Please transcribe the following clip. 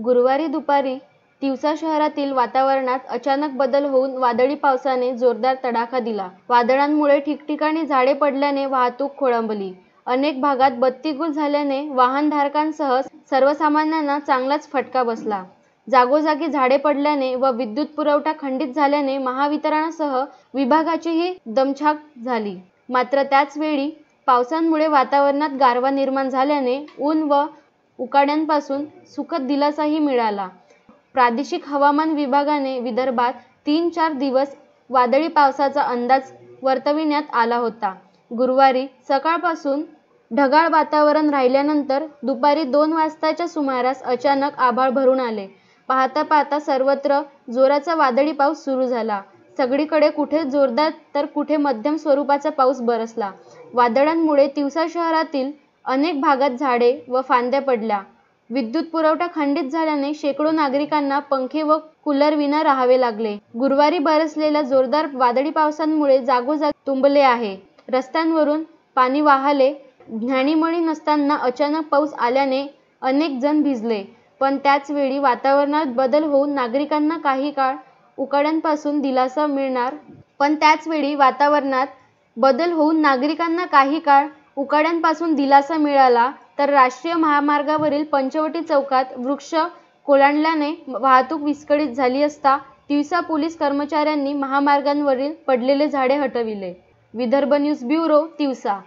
गुरुवारी दुपारी तिवसा शहरातील वातावरणात अचानक बदल होऊन वादळी पावसाने जोरदार तडाखा दिला। वादळांमुळे ठिकठिकाणी झाडे पडल्याने वाहतूक खोळंबली। अनेक भागात बत्तीगुल झाल्याने वाहनधारकांसह सर्वसामान्यांना चांगलाच फटका बसला। जागोजागी झाडे पडल्याने व विद्युत पुरवठा खंडित झाल्याने महावितरणसह विभागाचीही दमछाक झाली। मात्र त्याचवेळी पावसामुळे वातावरणात गारवा निर्माण झाल्याने ऊन व उकाड्यांपासून सुखद दिलासाही मिळाला। प्रादेशिक हवामान विभागाने विदर्भात 3-4 दिवस वादळी पावसाचा अंदाज वर्तविण्यात आला होता। गुरुवारी सकाळपासून ढगाळ वातावरण राहिल्यानंतर दुपारी 2 वाजताच्या सुमारास अचानक आभाळ भरून आले। पाहता पाहता सर्वत्र जोराचा वादळी पाऊस सुरू झाला। सगळीकडे कुठे जोरदार तर कुठे मध्यम स्वरूपाचा पाऊस बरसला। वादळांमुळे तिवसा शहरातील अनेक भागात झाडे व फांद्या पडल्या। विद्युत पुरवठा खंडित झाल्याने शेकडो नागरिकांना पंखे व कूलरविना राहावे लागले। गुरुवारी बरसलेल्या जोरदार वादळी पावसामुळे जागोजागी तुंबले आहे। रस्त्यांवरून पाणी वाहले। ज्ञानीमणी नसताना अचानक पाऊस आल्याने अनेक जण भिजले। पण त्याचवेळी वातावरणात बदल होऊन नागरिकांना काही काळ उकाड्यांपासून दिलासा मिळाला तर राष्ट्रीय महामार्गावरील पंचवटी चौकात वृक्ष कोसळल्याने वाहतूक विस्कळीत झाली असता तिवसा पोलीस कर्मचाऱ्यांनी महामार्गावरील पडलेले झाडे हटविले। Vidarbha news bureau, Tiwasa.